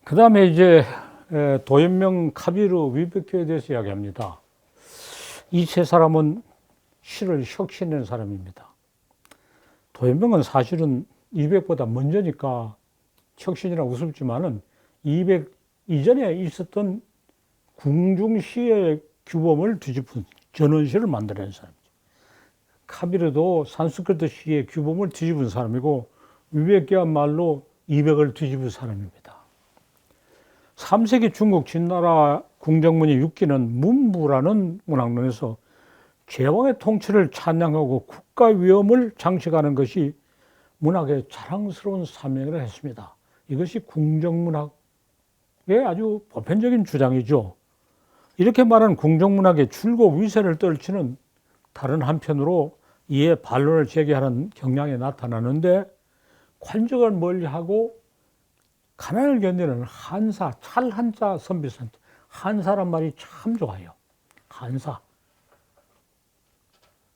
그 다음에 이제 도연명 카비르 위베큐에 대해서 이야기합니다. 이 세 사람은 시를 혁신한 사람입니다. 도연명은 사실은 200보다 먼저니까 혁신이라고 우습지만은 200 이전에 있었던 궁중시의 규범을 뒤집은 전원시를 만들어낸 사람이죠. 카비르도 산스크리트 시의 규범을 뒤집은 사람이고 위베큐야말로 200을 뒤집은 사람입니다. 3세기 중국 진나라 궁정문의 육기는 문부라는 문학론에서 제왕의 통치를 찬양하고 국가 위엄을 장식하는 것이 문학의 자랑스러운 사명이라 했습니다. 이것이 궁정문학의 아주 보편적인 주장이죠. 이렇게 말한 궁정문학의 줄고 위세를 떨치는 다른 한편으로 이에 반론을 제기하는 경향이 나타나는데 관적을 멀리하고 가난을 견디는 한사, 찰한자 선비산, 한사란 말이 참 좋아요. 한사.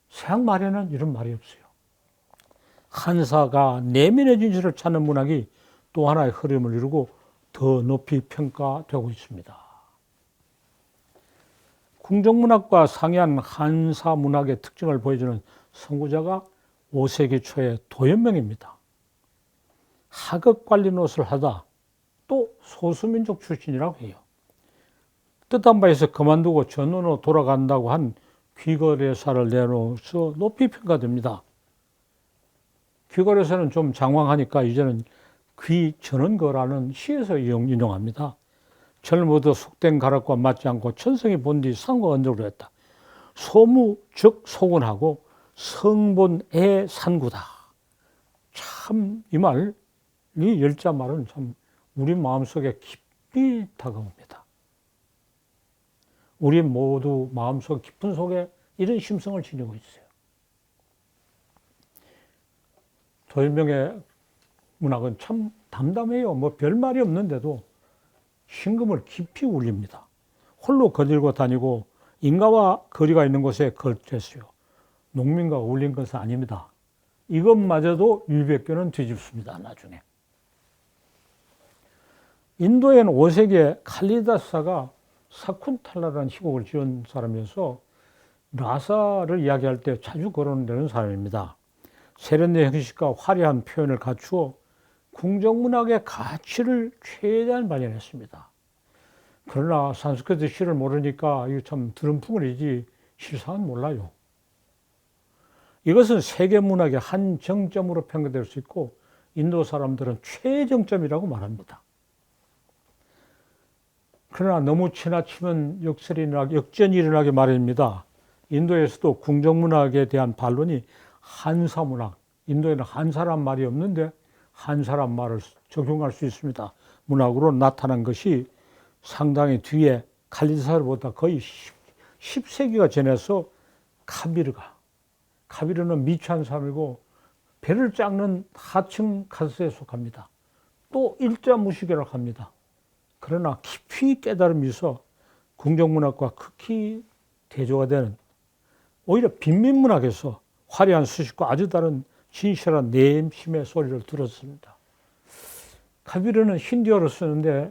서양 말에는 이런 말이 없어요. 한사가 내면의 진실을 찾는 문학이 또 하나의 흐름을 이루고 더 높이 평가되고 있습니다. 궁정문학과 상이한 한사 문학의 특징을 보여주는 선구자가 5세기 초의 도연명입니다. 하급 관리 노릇을 하다 또 소수민족 출신이라고 해요. 뜻한 바에서 그만두고 전원으로 돌아간다고 한 귀거래사를 내놓아서 높이 평가됩니다. 귀거래사는 좀 장황하니까 이제는 귀전원거라는 시에서 인용합니다. 젊어도 속된 가락과 맞지 않고 천성이 본디 상과 언적으로 했다. 소무 즉 소근하고 성본의 산구다. 참 이 말, 이 열자 말은 참 우리 마음속에 깊이 다가옵니다. 우리 모두 마음속 깊은 속에 이런 심성을 지니고 있어요. 도연명의 문학은 참 담담해요. 뭐 별말이 없는데도 심금을 깊이 울립니다. 홀로 거닐고 다니고 인가와 거리가 있는 곳에 거주했어요. 농민과 어울린 것은 아닙니다. 이것마저도 위백교는 뒤집습니다. 나중에. 인도에는 5세기에 칼리다사가 사쿤탈라라는 희곡을 지은 사람이어서 라사를 이야기할 때 자주 거론되는 사람입니다. 세련된 형식과 화려한 표현을 갖추어 궁정문학의 가치를 최대한 발현했습니다. 그러나 산스크리트 시를 모르니까 이거 참 드럼풍을이지 실상은 몰라요. 이것은 세계문학의 한 정점으로 평가될 수 있고 인도 사람들은 최정점이라고 말합니다. 그러나 너무 지나치면 역전이 일어나기 마련입니다. 인도에서도 궁정문학에 대한 반론이 한사문학, 인도에는 한사란 말이 없는데 한사란 말을 적용할 수 있습니다. 문학으로 나타난 것이 상당히 뒤에 칼리다사보다 거의 10세기가 지나서 카비르는 미취한 사람이고 배를 닦는 하층 카스트에 속합니다. 또 일자무식이라고 합니다. 그러나 깊이 깨달음이 있어 궁정문학과 극히 대조가 되는 오히려 빈민문학에서 화려한 수식과 아주 다른 진실한 내심의 소리를 들었습니다. 카비르는 힌디어를 쓰는데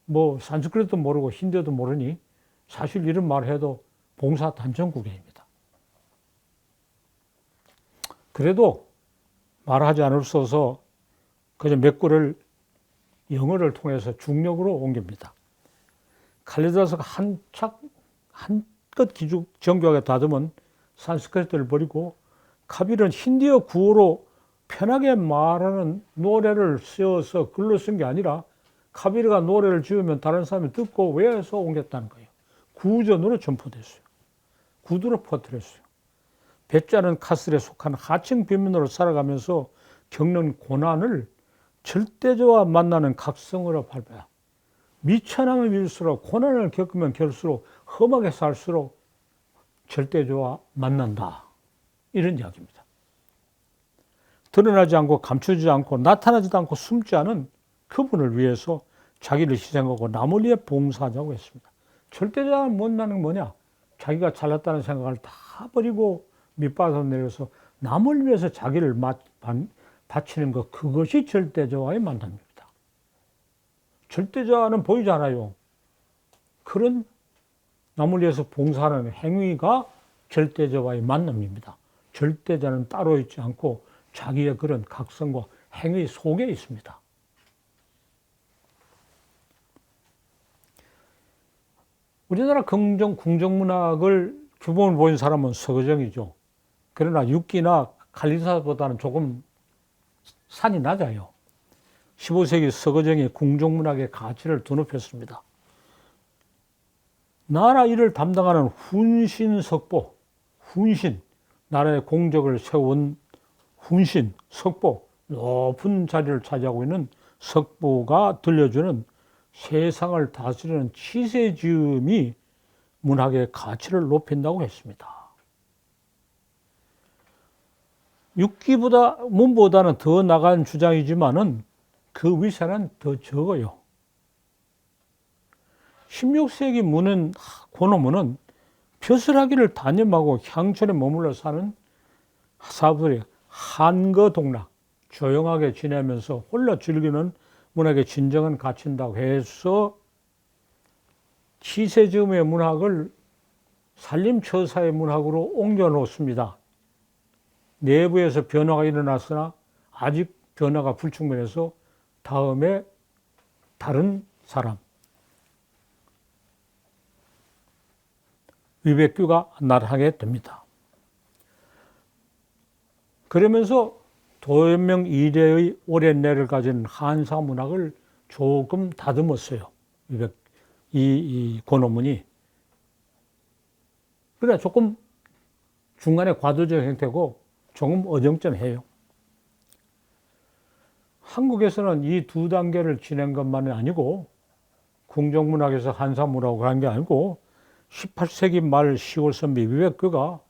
뭐 산스크리트도 모르고 힌디어도 모르니 사실 이런 말을 해도 봉사단정국입니다. 그래도 말하지 않을 수 없어서 그저 몇 구를 영어를 통해서 중력으로 옮깁니다. 칼리다사가 한껏 정교하게 다듬은 산스크리트를 버리고 카비르는 힌디어 구어로 편하게 말하는 노래를 쓰어서 글로 쓴 게 아니라 카비르가 노래를 지으면 다른 사람이 듣고 외워서 옮겼다는 거예요. 구전으로 전포됐어요. 구두로 퍼뜨렸어요. 배짜는 카스트에 속한 하층 빈민으로 살아가면서 겪는 고난을 절대자와 만나는 각성으로 발표해요. 미천함을 밀수록 고난을 겪으면 결수록 험하게 살수록 절대자와 만난다. 이런 이야기입니다. 드러나지 않고 감추지 않고 나타나지도 않고 숨지 않은 그분을 위해서 자기를 희생하고 남을 위해 봉사하자고 했습니다. 절대자와 만나는 뭐냐? 자기가 잘났다는 생각을 다 버리고 밑바닥으로 내려서 남을 위해서 자기를 바치는 것, 그것이 절대자와의 만남입니다. 절대자는 보이잖아요. 그런 남을 위해서 봉사하는 행위가 절대자와의 만남입니다. 절대자는 따로 있지 않고 자기의 그런 각성과 행위 속에 있습니다. 우리나라 궁정문학을 규범을 보인 사람은 서거정이죠. 그러나 육기나 칼리사보다는 조금 산이 낮아요. 15세기 서거정이 궁정문학의 가치를 드높였습니다. 나라 일을 담당하는 훈신, 나라의 공적을 세운 훈신, 석보, 높은 자리를 차지하고 있는 석보가 들려주는 세상을 다스리는 치세지음이 문학의 가치를 높인다고 했습니다. 육기보다, 문보다는 더 나간 주장이지만은 그 위세는 더 적어요. 16세기 문은, 권어문은 벼슬하기를 단념하고 향촌에 머물러 사는 사부들이 한거동락, 조용하게 지내면서 홀로 즐기는 문학의 진정한 가치인다고 해서 치세지음의 문학을 산림처사의 문학으로 옮겨놓습니다. 내부에서 변화가 일어났으나 아직 변화가 불충분해서 다음에 다른 사람, 위백규가 나타나게 됩니다. 그러면서 도연명 이래의 오랜내를 가진 한사 문학을 조금 다듬었어요. 이 권어문이. 그러니까 조금 중간에 과도적 형태고 조금 어정쩡해요. 한국에서는 이 두 단계를 지낸 것만이 아니고 궁정문학에서 한사문학을 한 게 아니고 18세기 말 10월 선비 위백규가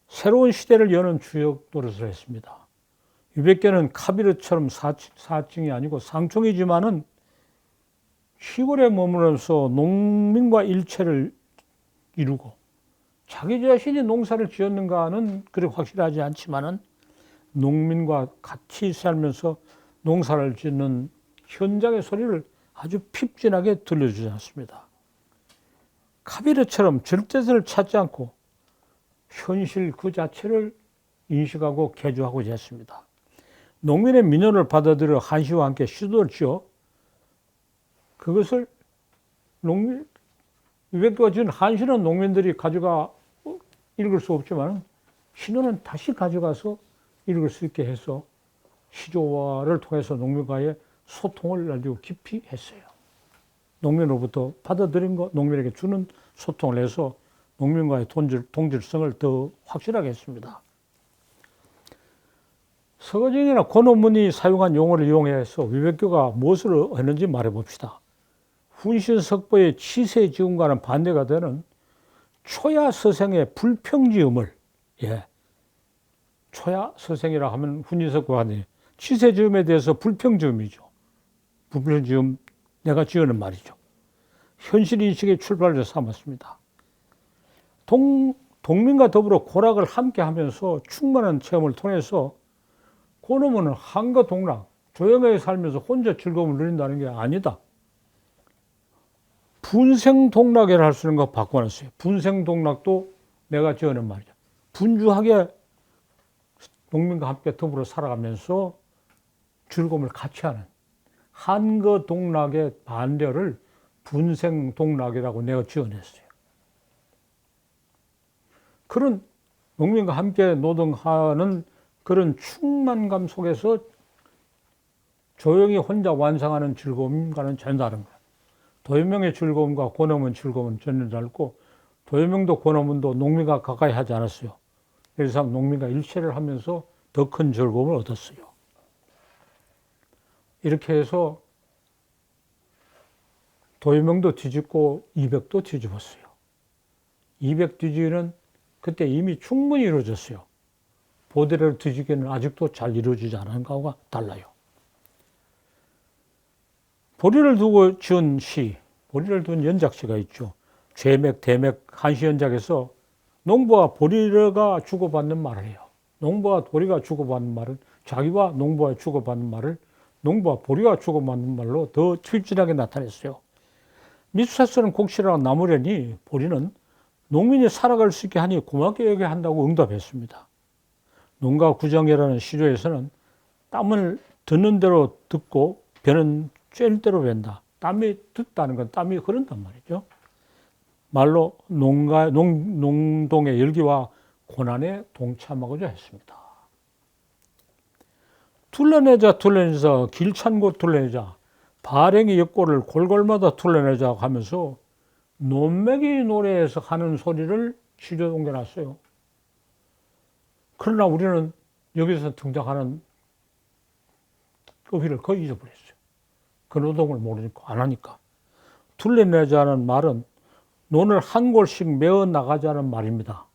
새로운 시대를 여는 주역 노릇을 했습니다. 위백규는 카비르처럼 사칭이 아니고 상총이지만은 시골에 머무르면서 농민과 일체를 이루고 자기 자신이 농사를 지었는가는 그리 확실하지 않지만은 농민과 같이 살면서 농사를 짓는 현장의 소리를 아주 핍진하게 들려주지 않습니다. 카비르처럼 절대성을 찾지 않고 현실 그 자체를 인식하고 개조하고자 했습니다. 농민의 민원을 받아들여 한시와 함께 시도를 지어 그것을 위백규가 지은 한시는 농민들이 가져가 읽을 수 없지만 신호는 다시 가져가서 읽을 수 있게 해서 시조화를 통해서 농민과의 소통을 아주 깊이 했어요. 농민으로부터 받아들인 것, 농민에게 주는 소통을 해서 농민과의 동질성을 더 확실하게 했습니다. 서거정이나 권어문이 사용한 용어를 이용해서 위백규가 무엇을 했는지 말해봅시다. 훈신석보의 치세지음과는 반대가 되는 초야서생의 불평지음을, 초야서생이라 하면 훈신석보가 아니에요. 치세지음에 대해서 불평지음이죠. 불평지음, 내가 지어낸 말이죠. 현실인식의 출발을 삼았습니다. 동민과 더불어 고락을 함께 하면서 충만한 체험을 통해서 권어문은 한과 동락, 조용하게 살면서 혼자 즐거움을 누린다는 게 아니다. 분생동락이라 할 수 있는 거 바꿔놨어요. 분생동락도 내가 지어낸 말이죠. 분주하게 농민과 함께 더불어 살아가면서 즐거움을 같이 하는 한거동락의 반대를 분생동락이라고 내가 지어냈어요. 그런 농민과 함께 노동하는 그런 충만감 속에서 조용히 혼자 완성하는 즐거움과는 전혀 다른 거예요. 도연명의 즐거움과 권어문 즐거움은 전혀 다르고 도연명도 권어문도 농민과 가까이 하지 않았어요. 그래서 농민과 일체를 하면서 더 큰 즐거움을 얻었어요. 이렇게 해서 도연명도 뒤집고 이백도 뒤집었어요. 이백 뒤집기는 그때 이미 충분히 이루어졌어요. 보대를 뒤집기는 아직도 잘 이루어지지 않은 거와 달라요. 보리를 두고 지은 시, 보리를 둔 연작시가 있죠. 죄맥, 대맥, 한시연작에서 농부와 보리가 주고받는 말을 해요. 농부와 보리가 주고받는 말은 자기와 농부와 주고받는 말을 농부와 보리가 주고 받는 말로 더 출진하게 나타냈어요. 미수사스는 곡식이라고 나무려니 보리는 농민이 살아갈 수 있게 하니 고맙게 여겨야 한다고 응답했습니다. 농가 구정이라는 시조에서는 땀을 듣는 대로 듣고 배는 쬐는 대로 벤다. 땀이 듣다는 건 땀이 흐른단 말이죠. 말로 농동의 열기와 고난에 동참하고자 했습니다. 둘러내자 길찬 곳 둘러내자 발행의 역고를 골골마다 둘러내자 하면서 논매기 노래에서 하는 소리를 시조에 옮겨놨어요. 그러나 우리는 여기서 등장하는 어휘를 거의 잊어버렸어요. 그 노동을 모르니까 안 하니까. 둘러내자는 말은 논을 한 골씩 메어 나가자는 말입니다.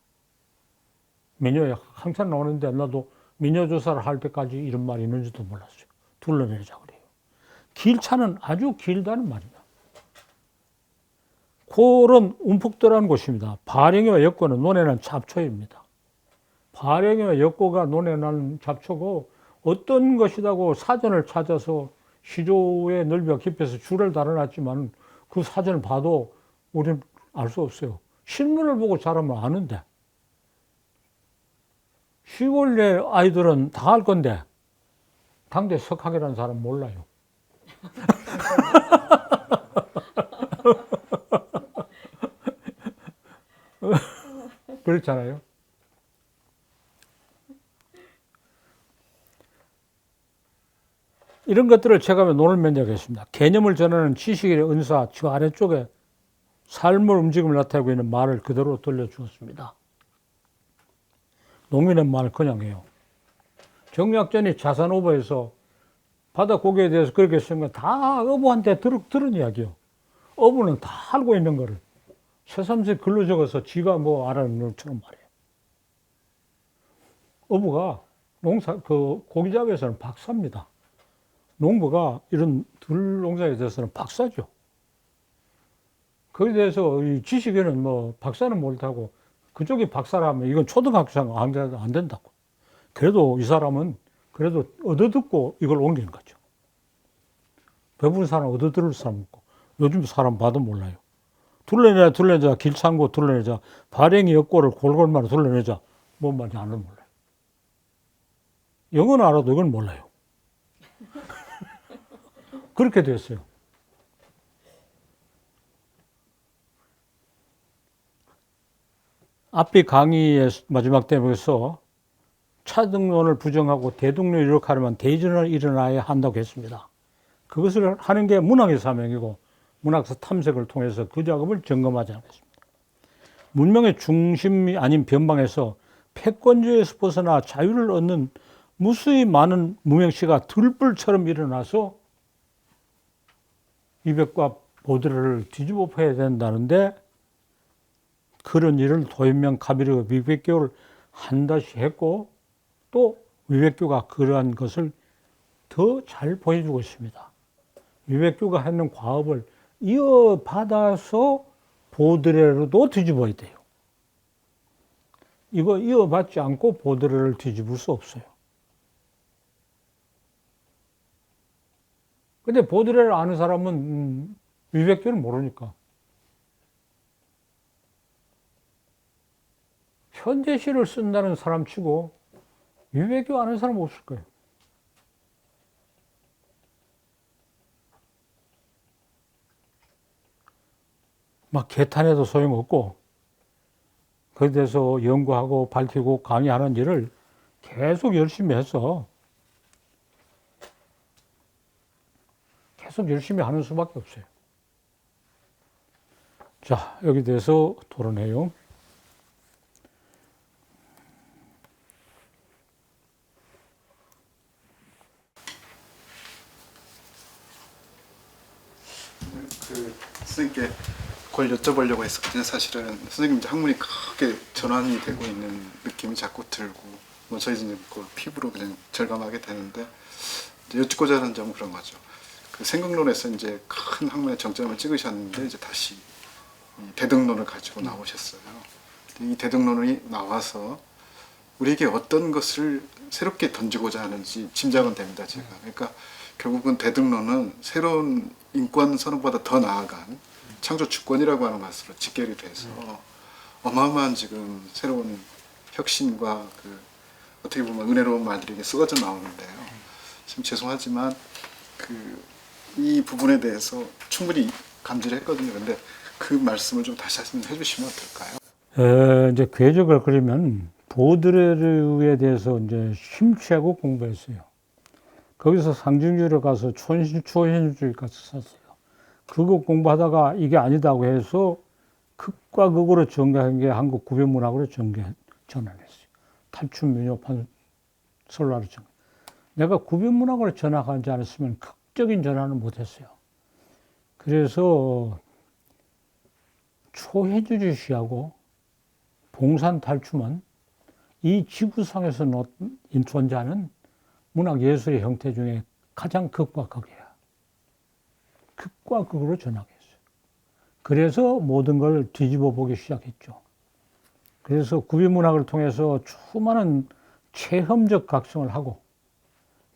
민요에 항상 나오는데 나도 민요 조사를 할 때까지 이런 말이 있는지도 몰랐어요. 둘러내자 그래요. 길차는 아주 길다는 말입니다. 골은 움푹들어간 곳입니다. 발행이와 역고는 논에 난 잡초입니다. 발행이와 역고가 논에 난 잡초고 어떤 것이라고 사전을 찾아서 시조의 넓이가 깊어서 줄을 달아놨지만 그 사전을 봐도 우리는 알 수 없어요. 실물을 보고 자라면 아는데 시골의 아이들은 다 알 건데 당대 석학이라는 사람 몰라요. 그렇잖아요. 이런 것들을 제가 논을 면제하겠습니다. 개념을 전하는 지식의 은사, 저 아래쪽에 삶의 움직임을 나타내고 있는 말을 그대로 들려주었습니다. 농민의 말을 그냥 해요. 정약전이 자산오버에서 바다 고기에 대해서 그렇게 쓴 건 다 어부한테 들은 이야기요. 어부는 다 알고 있는 거를 새삼스레 글로 적어서 지가 뭐 알아는 것처럼 말해요. 어부가 고기 잡에서는 박사입니다. 농부가 이런 들 농사에 대해서는 박사죠. 거기에 대해서 이 지식에는 뭐 박사는 못하고 그쪽이 박사라면 이건 초등학생 안 된다고. 그래도 이 사람은 그래도 얻어듣고 이걸 옮기는 거죠. 배부른 사람 얻어들을 사람 없고 요즘 사람 봐도 몰라요. 둘러내자 길창고 둘러내자 발행이 역고를 골골마로 둘러내자 뭔 말인지 아는 몰라요. 영어는 알아도 이건 몰라요. 그렇게 됐어요. 앞뒤 강의의 마지막 대목에서 차등론을 부정하고 대등론을 이룩하려면 대전을 일어나야 한다고 했습니다. 그것을 하는 게 문학의 사명이고 문학사 탐색을 통해서 그 작업을 점검하지 않겠습니다. 문명의 중심이 아닌 변방에서 패권주의에서 벗어나 자유를 얻는 무수히 많은 무명시가 들불처럼 일어나서 이백과 보드레를 뒤집어 펴야 된다는데 그런 일을 도연명 가비르가 위백교를 한다시 했고 또 위백교가 그러한 것을 더 잘 보여주고 있습니다. 위백교가 하는 과업을 이어받아서 보드레로도 뒤집어야 돼요. 이거 이어받지 않고 보드레를 뒤집을 수 없어요. 근데 보드레를 아는 사람은 위백교를 모르니까. 현대시를 쓴다는 사람 치고 위백교 아는 사람 없을 거예요. 막 개탄해도 소용없고 거기에 대해서 연구하고 밝히고 강의하는 일을 계속 열심히 해서 계속 열심히 하는 수밖에 없어요. 자, 여기 대해서 토론해요. 선생님께 그걸 여쭤보려고 했었거든요. 사실은 선생님 이제 학문이 크게 전환이 되고 있는 느낌이 자꾸 들고 뭐 저희 이제 그걸 피부로 그냥 절감하게 되는데 이제 여쭙고자 하는 점은 그런 거죠. 그 생각론에서 이제 큰 학문의 정점을 찍으셨는데 이제 다시 이 대등론을 가지고 나오셨어요. 이 대등론이 나와서 우리에게 어떤 것을 새롭게 던지고자 하는지 짐작은 됩니다. 제가 그러니까 결국은 대등론은 새로운 인권 선언보다 더 나아간 창조 주권이라고 하는 것으로 직결이 돼서 어마어마한 지금 새로운 혁신과 그 어떻게 보면 은혜로운 말들이 이게 쏟아져 나오는데요. 지금 죄송하지만 이 부분에 대해서 충분히 감지를 했거든요. 근데 그 말씀을 좀 다시 해주시면 어떨까요? 이제 궤적을 그리면 보드레르에 대해서 이제 심취하고 공부했어요. 거기서 상징주의로 가서 초현실주의까지 썼어요. 그거 공부하다가 이게 아니다고 해서 극과 극으로 전개한 게 한국 구변문학으로 전환했어요. 탈춤, 민요판, 설화로 전환. 내가 구변문학으로 전환하지 않았으면 극적인 전환은 못했어요. 그래서 초해주주시하고 봉산탈춤은 이 지구상에서 존재하는 문학 예술의 형태 중에 가장 극과 극이야. 극과 극으로 전환했어요. 그래서 모든 걸 뒤집어 보기 시작했죠. 그래서 구비문학을 통해서 수많은 체험적 각성을 하고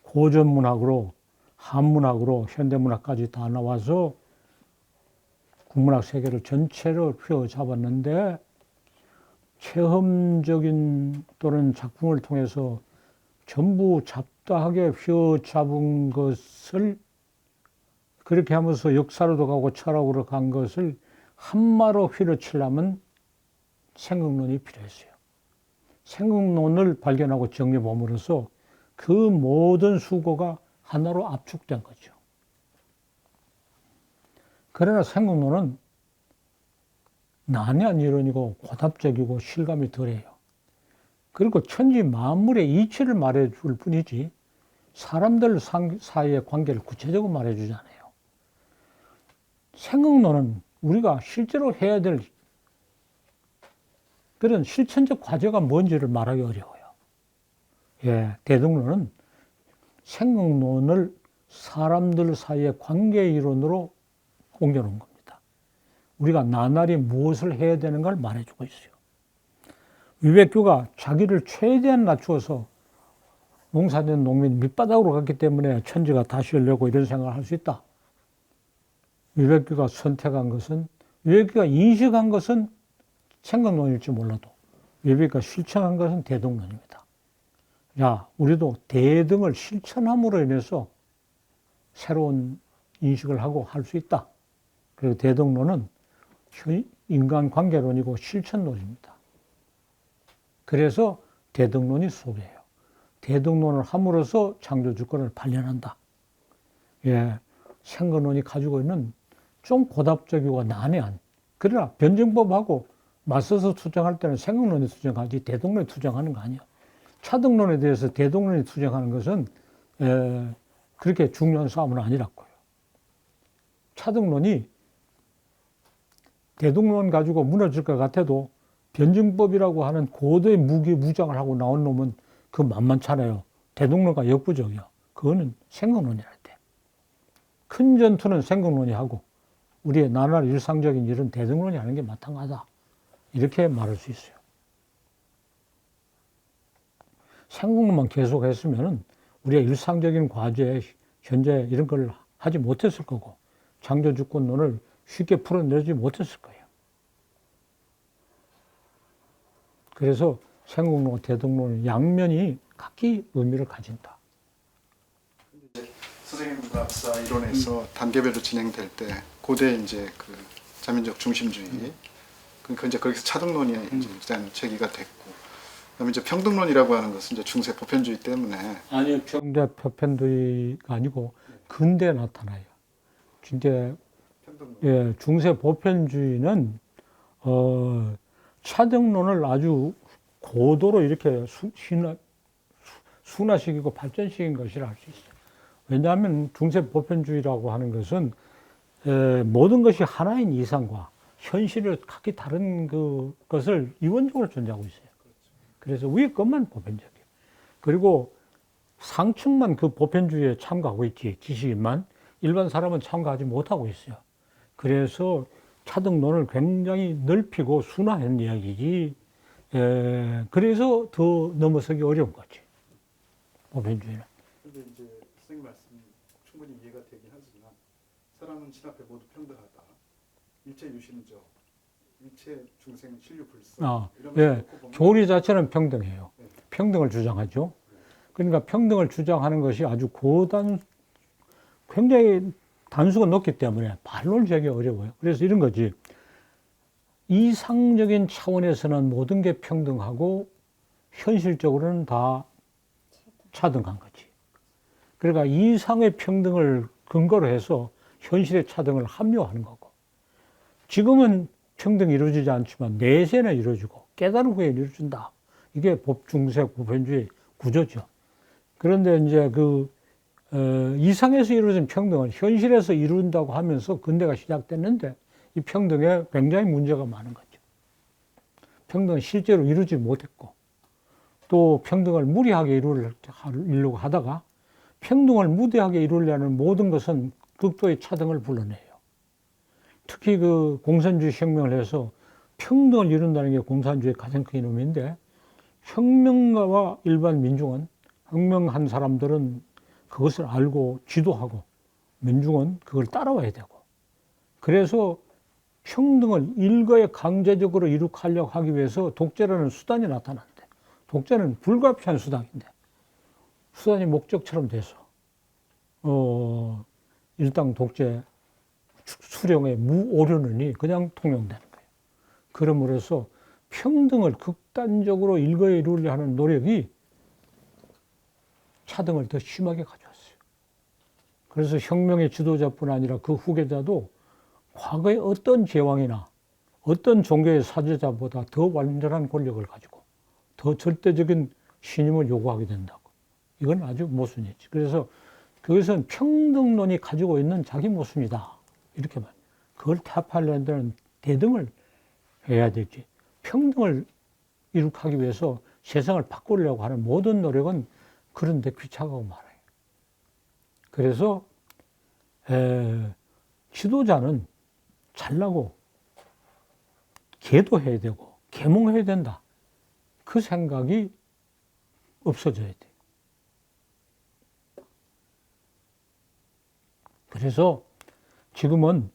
고전문학으로 한문학으로 현대문학까지 다 나와서 국문학 세계를 전체로 휘어잡았는데 체험적인 또는 작품을 통해서 전부 잡다하게 휘어잡은 것을 그렇게 하면서 역사로도 가고 철학으로 간 것을 한마로 휘어치려면 생각론이 필요했어요. 생각론을 발견하고 정리범으로써 그 모든 수고가 하나로 압축된 거죠. 그러나 생각론은 난해한 이론이고 고답적이고 실감이 덜해요. 그리고 천지 만물의 이치를 말해줄 뿐이지 사람들 사이의 관계를 구체적으로 말해주지 않아요. 생각론은 우리가 실제로 해야 될 그런 실천적 과제가 뭔지를 말하기 어려워요. 예, 대등론은 생각론을 사람들 사이의 관계 이론으로 옮겨놓은 겁니다. 우리가 나날이 무엇을 해야 되는 걸 말해주고 있어요. 위백교가 자기를 최대한 낮추어서 농사짓는 농민 밑바닥으로 갔기 때문에 천지가 다시 열려고 이런 생각을 할 수 있다. 위백교가 선택한 것은, 위백교가 인식한 것은 생각론일지 몰라도 위백교가 실천한 것은 대등론입니다. 야, 우리도 대등을 실천함으로 인해서 새로운 인식을 하고 할 수 있다. 그리고 대등론은 인간관계론이고 실천론입니다. 그래서 대등론이 소개해요. 대등론을 함으로써 창조주권을 발견한다. 예, 생각론이 가지고 있는 좀 고답적이고 난해한, 그러나 변증법하고 맞서서 투쟁할 때는 생각론이 투쟁하지 대등론이 투쟁하는 거 아니에요. 차등론에 대해서 대등론이 투쟁하는 것은 그렇게 중요한 싸움은 아니라고요. 차등론이 대등론 가지고 무너질 것 같아도 변증법이라고 하는 고도의 무장을 하고 나온 놈은 그 만만찮아요. 대등론과 역부족이야. 그거는 생각론이랄 때. 큰 전투는 생각론이 하고 우리의 나날 일상적인 일은 대등론이 하는 게 마땅하다. 이렇게 말할 수 있어요. 생각론만 계속 했으면 우리의 일상적인 과제, 현재 이런 걸 하지 못했을 거고 창조주권론을 쉽게 풀어내지 못했을 거예요. 그래서 생각론과 대등론의 양면이 각기 의미를 가진다. 선생님 문학사 이론에서 단계별로 진행될 때 고대 이제 그 자민적 중심주의, 그러니까 이제 거기서 차등론이 이제 일단 제기가 됐고, 그다음에 이제 평등론이라고 하는 것은 이제 중세 보편주의 때문에 아니요, 중세 보편주의가 아니고 근대에 나타나요. 근데 예, 중세 보편주의는 차등론을 아주 고도로 이렇게 순화시키고 발전시킨 것이라 할 수 있어요. 왜냐하면 중세 보편주의라고 하는 것은 모든 것이 하나인 이상과 현실을 각기 다른 것을 이원적으로 존재하고 있어요. 그래서 위에 것만 보편적이에요. 그리고 상층만 그 보편주의에 참가하고 있지, 지식인만. 일반 사람은 참가하지 못하고 있어요. 그래서 차등론을 굉장히 넓히고 순화한 이야기지. 그래서 더 넘어서기 어려운 거지, 보편주의는. 근데 이제 선생님 말씀 충분히 이해가 되긴 하지만 사람은 신 앞에 모두 평등하다. 일체 유신적, 일체 중생 신류 불사 이런 예. 걸 놓고 보면 교리 자체는 평등해요. 네. 평등을 주장하죠. 그러니까 평등을 주장하는 것이 아주 굉장히 단수가 높기 때문에 반론을 하기 어려워요. 그래서 이런 거지. 이상적인 차원에서는 모든 게 평등하고 현실적으로는 다 차등한 거지. 그러니까 이상의 평등을 근거로 해서 현실의 차등을 합리화하는 거고. 지금은 평등이 이루어지지 않지만 내세는 이루어지고 깨달은 후에 이루어진다. 이게 법중세 보편주의 구조죠. 그런데 이제 이상에서 이루어진 평등은 현실에서 이룬다고 하면서 근대가 시작됐는데 이 평등에 굉장히 문제가 많은 거죠. 평등은 실제로 이루지 못했고 또 평등을 무리하게 이루려고 하다가 평등을 무리하게 이루려는 모든 것은 극도의 차등을 불러내요. 특히 공산주의 혁명을 해서 평등을 이룬다는 게 공산주의의 가장 큰 이념인데 혁명가와 일반 민중은 혁명한 사람들은 그것을 알고 지도하고 민중은 그걸 따라와야 되고 그래서 평등을 일거에 강제적으로 이룩하려고 하기 위해서 독재라는 수단이 나타났는데 독재는 불가피한 수단인데 수단이 목적처럼 돼서 일당 독재 수령의 무오류는이 그냥 통용되는 거예요. 그러므로서 평등을 극단적으로 일거에 이루려 하는 노력이 차등을 더 심하게 가져왔어요. 그래서 혁명의 지도자뿐 아니라 그 후계자도 과거의 어떤 제왕이나 어떤 종교의 사제자보다 더 완전한 권력을 가지고 더 절대적인 신임을 요구하게 된다고. 이건 아주 모순이지. 그래서 그것은 평등론이 가지고 있는 자기 모순이다. 이렇게 말. 그걸 타파하려는 데는 대등을 해야 되지. 평등을 이룩하기 위해서 세상을 바꾸려고 하는 모든 노력은 그런데 귀착하고 말아요. 그래서 지도자는 잘나고 계도해야 되고 계몽해야 된다. 그 생각이 없어져야 돼. 그래서 지금은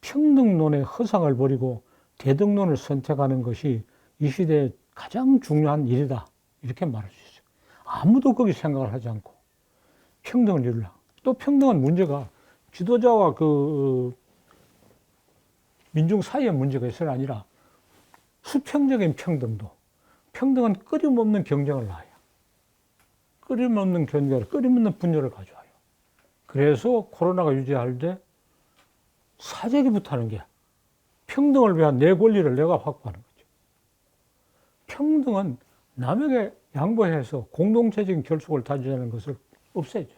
평등론의 허상을 버리고 대등론을 선택하는 것이 이 시대의 가장 중요한 일이다. 이렇게 말할 수 있어요. 아무도 거기 생각을 하지 않고 평등을 이루려. 또 평등한 문제가 지도자와 민중 사이의 문제가 있어야 아니라 수평적인 평등도 평등은 끊임없는 경쟁을 낳아요. 끊임없는 경쟁을, 끊임없는 분열을 가져와요. 그래서 코로나가 유지할 때 사재기부터 하는 게 평등을 위한 내 권리를 내가 확보하는 거죠. 평등은 남에게 양보해서 공동체적인 결속을 다지자는 것을 없애줬어요.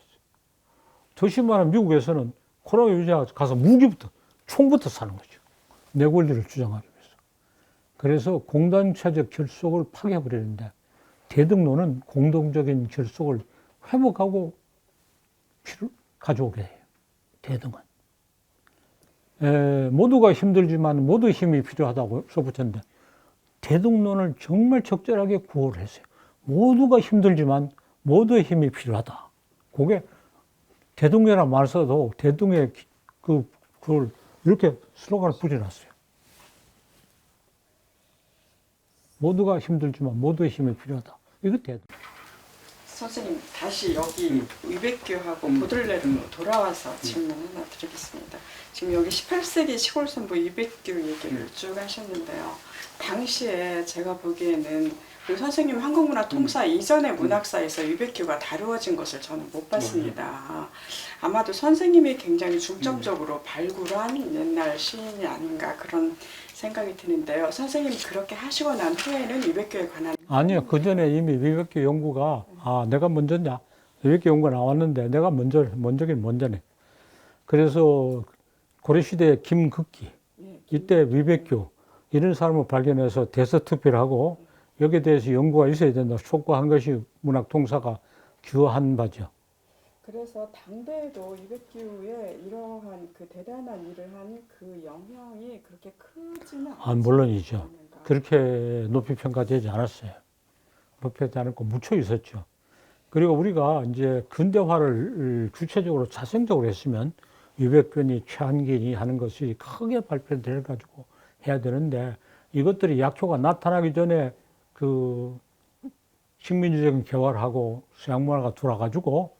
더 심하면 미국에서는 코로나 유지가 가서 무기부터, 총부터 사는 거죠. 내 권리를 주장하기 위해서. 그래서 공동체적 결속을 파괴해버리는데 대등론은 공동적인 결속을 회복하고 가져오게 해요. 대등은. 모두가 힘들지만 모두의 힘이 필요하다고 써붙였는데 대등론을 정말 적절하게 구호를 했어요. 모두가 힘들지만 모두의 힘이 필요하다. 그게 대등이라는 말 써도 대등의 그걸 이렇게 슬로건을 붙여놨어요. 모두가 힘들지만 모두의 힘이 필요하다. 이거 대등. 선생님 다시 여기 위백교하고 보들레로 돌아와서 질문 하나 드리겠습니다. 지금 여기 18세기 시골선부 위백교 얘기를 쭉 하셨는데요. 당시에 제가 보기에는 우리 선생님 한국문화 통사 이전의 문학사에서 위백교가 다루어진 것을 저는 못 봤습니다. 아마도 선생님이 굉장히 중점적으로 발굴한 옛날 시인이 아닌가 그런 생각이 드는데요. 선생님이 그렇게 하시고 난 후에는 위백교에 관한 아니요. 그 전에 이미 위백교 연구가 내가 먼저냐? 위백교 연구가 나왔는데 내가 먼저긴 먼저네. 그래서 고려시대의 김극기 이때 위백교 이런 사람을 발견해서 대서특필을 하고 여기에 대해서 연구가 있어야 된다 촉구한 것이 문학통사가 주요한 바죠. 그래서 당대에도 위백교에 이러한 그 대단한 일을 한 그 영향이 그렇게 크지는 않습니다. 물론이죠. 그렇게 높이 평가되지 않았어요. 높이 하지 않았고 묻혀 있었죠. 그리고 우리가 이제 근대화를 구체적으로 자생적으로 했으면 유백견이 최한견이 하는 것이 크게 발표될 가지고 해야 되는데 이것들이 약효가 나타나기 전에 그 식민지적인 개발하고 서양 문화가 돌아가지고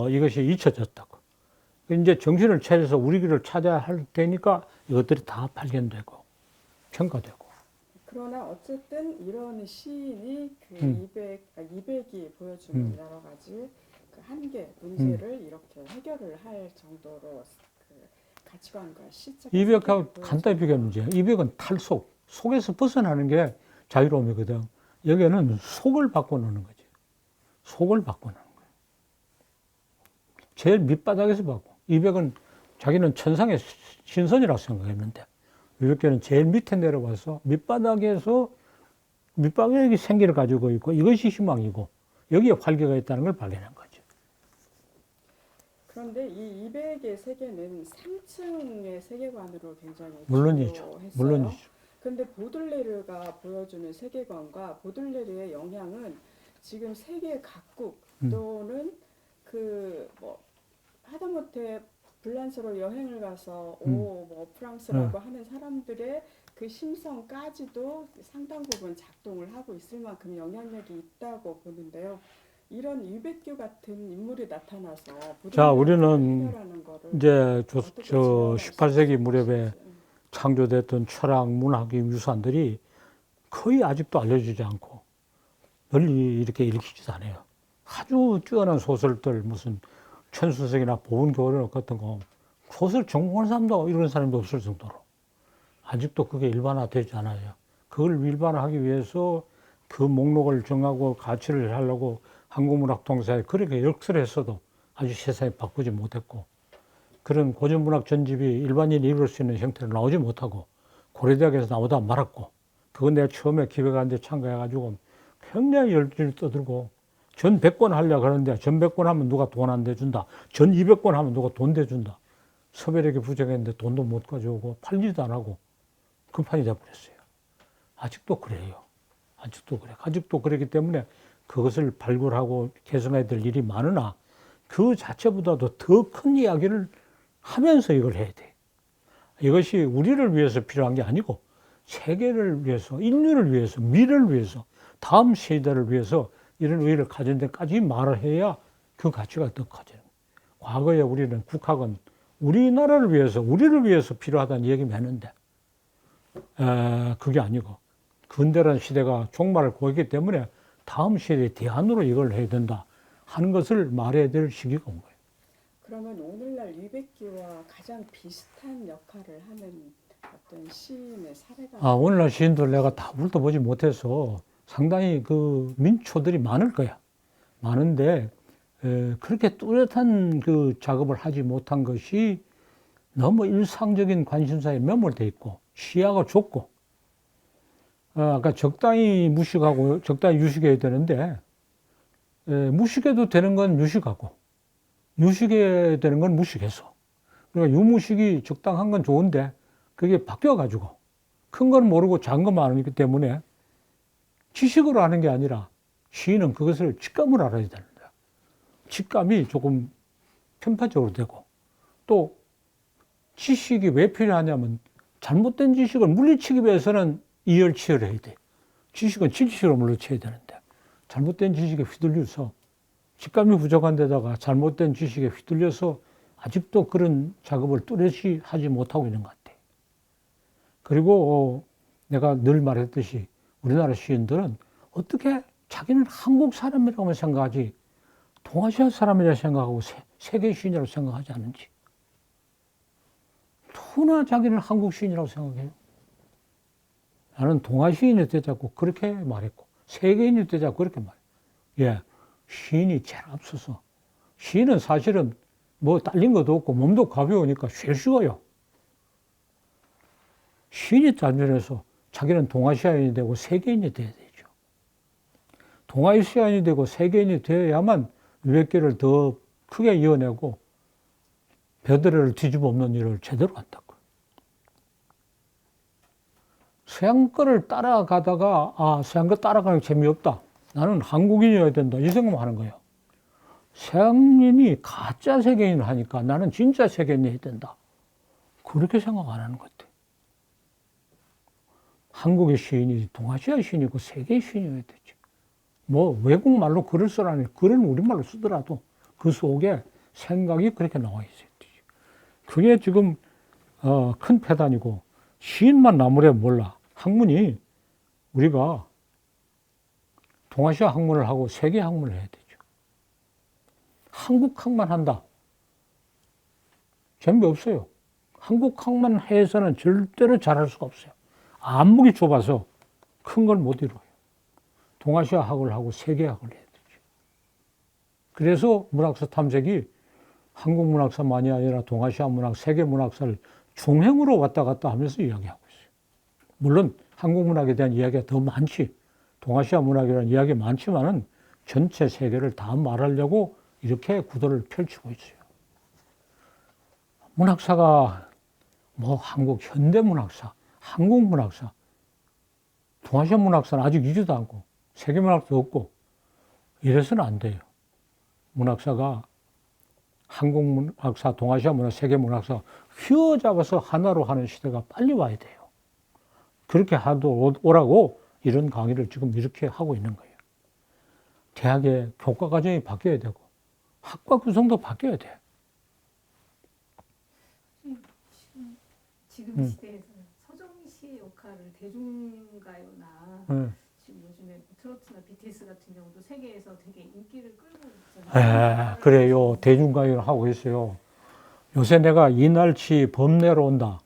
이것이 잊혀졌다고. 이제 정신을 차려서 우리 길을 찾아야 할 테니까 이것들이 다 발견되고 평가되고. 그러나 어쨌든 이런 시인이 그 200이 보여주는 여러 가지 그 한계 문제를 이렇게 해결을 할 정도로 그 가치관과 시적 200하고 간단히 비교하면 이제 200은 탈속, 속에서 벗어나는 게 자유로움이거든. 여기는 속을 바꿔놓는 거지. 속을 바꿔놓는 거야. 제일 밑바닥에서 바꿔. 200은 자기는 천상의 신선이라고 생각했는데 200개는 제일 밑에 내려와서 밑바닥에서 밑바닥에 생기를 가지고 있고 이것이 희망이고 여기에 활기가 있다는 걸 발견한 거죠. 그런데 이 200의 세계는 3층의 세계관으로 굉장히 물론이죠. 주요했어요. 물론이죠. 근데 보들레르가 보여주는 세계관과 보들레르의 영향은 지금 세계 각국 또는 그 뭐 하다못해 불란서로 여행을 가서 뭐 프랑스라고 하는 사람들의 그 심성까지도 상당 부분 작동을 하고 있을 만큼 영향력이 있다고 보는데요. 이런 유백규 같은 인물이 나타나서 자, 우리는 해결하는 거를 이제 어떻게 저 지원할 18세기 수 무렵에 있을지. 창조됐던 철학, 문학의 유산들이 거의 아직도 알려지지 않고 널리 이렇게 읽히지도 않아요. 아주 뛰어난 소설들, 무슨 천수석이나 보은교련 같은 거, 소설 전공하는 사람도 이런 사람도 없을 정도로 아직도 그게 일반화되지 않아요. 그걸 일반화하기 위해서 그 목록을 정하고 가치를 하려고 한국문학통사에 그렇게 역설했어도 아주 세상에 바꾸지 못했고, 그런 고전문학 전집이 일반인이 읽을 수 있는 형태로 나오지 못하고 고려대학에서 나오다 말았고, 그건 내가 처음에 기획하는데 참가해가지고 굉장히 열심히 떠들고 전 100권 하려고 하는데 전 100권 하면 누가 돈 안 대준다, 전 200권 하면 누가 돈 대준다, 섭외력이 부족했는데 돈도 못 가져오고 팔리지도 안 하고 급판이 돼버렸어요. 아직도 그래요. 아직도 그래. 아직도 그렇기 때문에 그것을 발굴하고 개성해야 될 일이 많으나 그 자체보다도 더 큰 이야기를 하면서 이걸 해야 돼. 이것이 우리를 위해서 필요한 게 아니고 세계를 위해서, 인류를 위해서, 미래를 위해서, 다음 세대를 위해서 이런 의의를 가진 데까지 말을 해야 그 가치가 더 커져요. 과거에 우리는 국학은 우리나라를 위해서, 우리를 위해서 필요하다는 얘기만 했는데 그게 아니고 근대라는 시대가 종말을 보이기 때문에 다음 시대의 대안으로 이걸 해야 된다 하는 것을 말해야 될 시기가 온 거예요. 그러면 오늘날 유백규와 가장 비슷한 역할을 하는 어떤 시인의 사례가 오늘날 시인들 내가 다 훑어보지 못해서 상당히 그 민초들이 많을 거야. 많은데 그렇게 뚜렷한 그 작업을 하지 못한 것이 너무 일상적인 관심사에 매몰돼 있고 시야가 좁고 아까 적당히 무식하고 적당히 유식해야 되는데 무식해도 되는 건 유식하고 유식해야 되는 건 무식해서, 그러니까 유무식이 적당한 건 좋은데 그게 바뀌어가지고 큰 건 모르고 작은 것만 아니기 때문에 지식으로 하는 게 아니라 시인은 그것을 직감으로 알아야 됩니다. 직감이 조금 편파적으로 되고, 또 지식이 왜 필요하냐면 잘못된 지식을 물리치기 위해서는 이열치열을 해야 돼. 지식은 진식으로 물리쳐야 되는데 잘못된 지식에 휘둘려서 직감이 부족한 데다가 잘못된 지식에 휘둘려서 아직도 그런 작업을 뚜렷이 하지 못하고 있는 것 같아요. 그리고 내가 늘 말했듯이 우리나라 시인들은 어떻게 자기는 한국 사람이라고 생각하지 동아시아 사람이라고 생각하고 세계 시인이라고 생각하지 않는지. 누구나 자기는 한국 시인이라고 생각해요. 나는 동아시인이 되자고 그렇게 말했고 세계인이 되자고 그렇게 말해요. 예, 시인이 제일 앞서서. 시인은 사실은 뭐 딸린 것도 없고 몸도 가벼우니까 쉴 쉬워요. 시인이 단전해서 자기는 동아시아인이 되고 세계인이 돼야 되죠. 동아시아인이 되고 세계인이 되어야만 유백기를 더 크게 이어내고 벼드레를 뒤집어 엎는 일을 제대로 한다고. 서양 거를 따라가다가 서양 거 따라가는 게 재미없다. 나는 한국인이어야 된다. 이 생각만 하는 거예요. 서양인이 가짜 세계인을 하니까 나는 진짜 세계인이어야 된다. 그렇게 생각 안 하는 것 같아. 한국의 시인이 동아시아 시인이고 세계의 시인이어야 되지. 뭐 외국말로 글을 쓰라니 글은 우리말로 쓰더라도 그 속에 생각이 그렇게 나와 있어야 되지. 그게 지금 큰 폐단이고 시인만 나무래 몰라. 학문이 우리가 동아시아 학문을 하고 세계 학문을 해야 되죠. 한국학만 한다. 재미없어요. 한국학만 해서는 절대로 잘할 수가 없어요. 안목이 좁아서 큰 걸 못 이루어요. 동아시아 학을 하고 세계 학을 해야 되죠. 그래서 문학사 탐색이 한국 문학사만이 아니라 동아시아 문학, 세계 문학사를 중행으로 왔다 갔다 하면서 이야기하고 있어요. 물론 한국 문학에 대한 이야기가 더 많지, 동아시아 문학이라는 이야기 많지만은 전체 세계를 다 말하려고 이렇게 구도를 펼치고 있어요. 문학사가 뭐 한국 현대 문학사, 한국 문학사, 동아시아 문학사는 아직 이지도 않고 세계 문학도 없고 이래서는 안 돼요. 문학사가 한국 문학사, 동아시아 문학, 세계 문학사 휘어잡아서 하나로 하는 시대가 빨리 와야 돼요. 그렇게 오라고 이런 강의를 지금 이렇게 하고 있는 거예요. 대학의 교과 과정이 바뀌어야 되고 학과 구성도 바뀌어야 돼. 지금 시대에서는 서정희 씨의 역할을 대중가요나 지금 요즘에 트로트나 BTS 같은 경우도 세계에서 되게 인기를 끌고 있잖아요. 그래요. 대중가요를 하고 있어요. 요새 내가 이날치 범내로 온다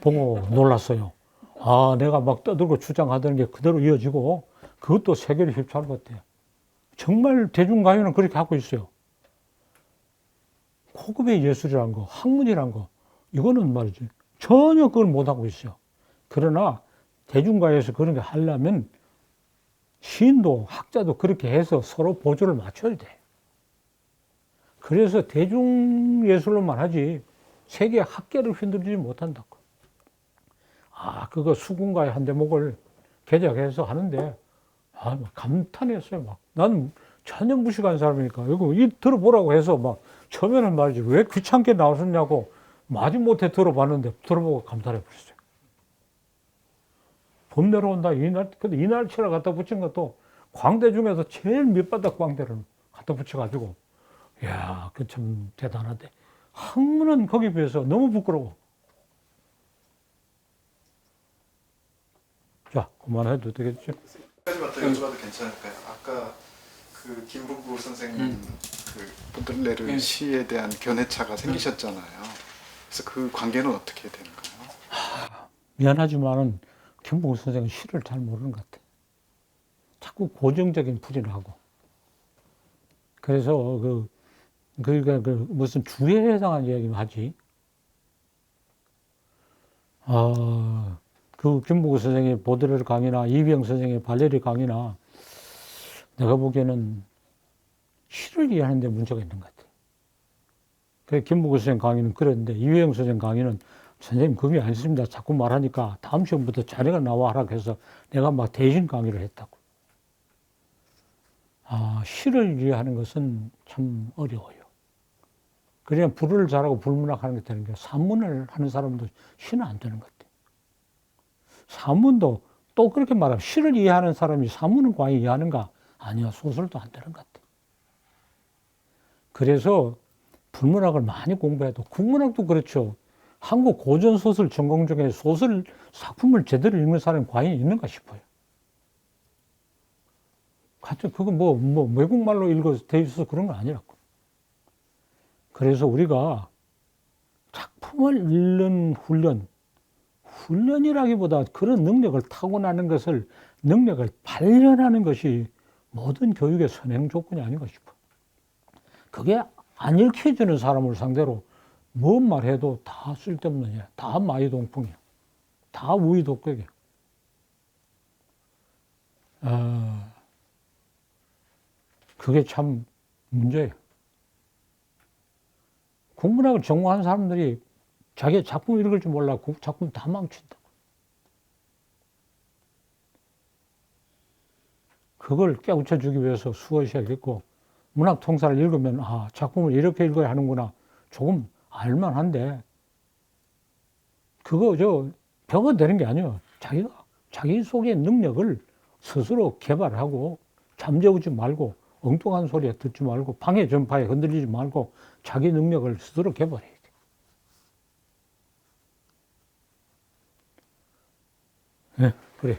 보고 놀랐어요. 아, 내가 막 떠들고 주장하던 게 그대로 이어지고 그것도 세계를 휩싸았대요. 정말 대중가요는 그렇게 하고 있어요. 고급의 예술이란 거, 학문이란 거, 이거는 말이지 전혀 그걸 못하고 있어요. 그러나 대중가요에서 그런 게 하려면 시인도 학자도 그렇게 해서 서로 보조를 맞춰야 돼. 그래서 대중예술로만 하지 세계 학계를 휘두르지 못한다고. 그거 수군가의 한 대목을 개작해서 하는데 막 감탄했어요. 막 나는 전혀 무식한 사람이니까 이거 들어보라고 해서 막 처음에는 말이지 왜 귀찮게 나오셨냐고 마지못해 들어봤는데 들어보고 감탄해 버렸어요. 봄 내려온다 근데 이날치를 갖다 붙인 것도 광대 중에서 제일 밑바닥 광대를 갖다 붙여가지고 이야, 그 참 대단하대. 학문은 거기에 비해서 너무 부끄러워. 자, 그만해도 되겠죠? 까지만 더 여쭤봐도 괜찮을까요? 아까 그 김북구 선생님 그 보들레르 시에 대한 견해차가 생기셨잖아요. 그래서 그 관계는 어떻게 되는가요? 미안하지만은 김봉 선생은 시를 잘 모르는 것 같아. 자꾸 고정적인 풀이를 하고. 그래서 그러니까 무슨 주에 해당한 이야기만 하지. 그 김봉 선생의 보드레르 강의나 이병 선생의 발레리 강의나 내가 보기에는 시를 이해하는 데 문제가 있는 것 같아. 그래서 김봉 선생 강의는 그랬는데 이병 선생 강의는 선생님 그게 아니습니다. 자꾸 말하니까 다음 시험부터 자네가 나와 하라고 해서 내가 막 대신 강의를 했다고. 시를 이해하는 것은 참 어려워요. 그냥 불을 잘하고 불문학하는 게 되는 게 산문을 하는 사람도 시는 안 되는 것 같아요. 산문도 또 그렇게 말하면 시를 이해하는 사람이 산문을 과연 이해하는가? 아니요. 소설도 안 되는 것 같아요. 그래서 불문학을 많이 공부해도 국문학도 그렇죠. 한국 고전소설 전공 중에 소설 작품을 제대로 읽는 사람이 과연 있는가 싶어요. 그거 외국말로 읽어서 돼 있어서 그런 건 아니라고. 그래서 우리가 작품을 읽는 훈련이라기보다 그런 능력을 타고나는 것을, 능력을 발견하는 것이 모든 교육의 선행 조건이 아닌가 싶어요. 그게 안 읽혀주는 사람을 상대로 뭔 말해도 다 쓸데없는 일, 다 마이동풍이야. 다 우의독격이야. 그게 참 문제예요. 국문학을 전공한 사람들이 자기 작품 읽을 줄 몰라 작품 다 망친다고. 그걸 깨우쳐 주기 위해서 수어셔야겠고, 문학 통사를 읽으면, 아, 작품을 이렇게 읽어야 하는구나. 조금 알만한데, 그거 배워야 되는 게 아니에요. 자기 속의 능력을 스스로 개발하고, 잠재우지 말고, 엉뚱한 소리에 듣지 말고, 방해 전파에 흔들리지 말고, 자기 능력을 스스로 개발해야 돼. 네, 그래.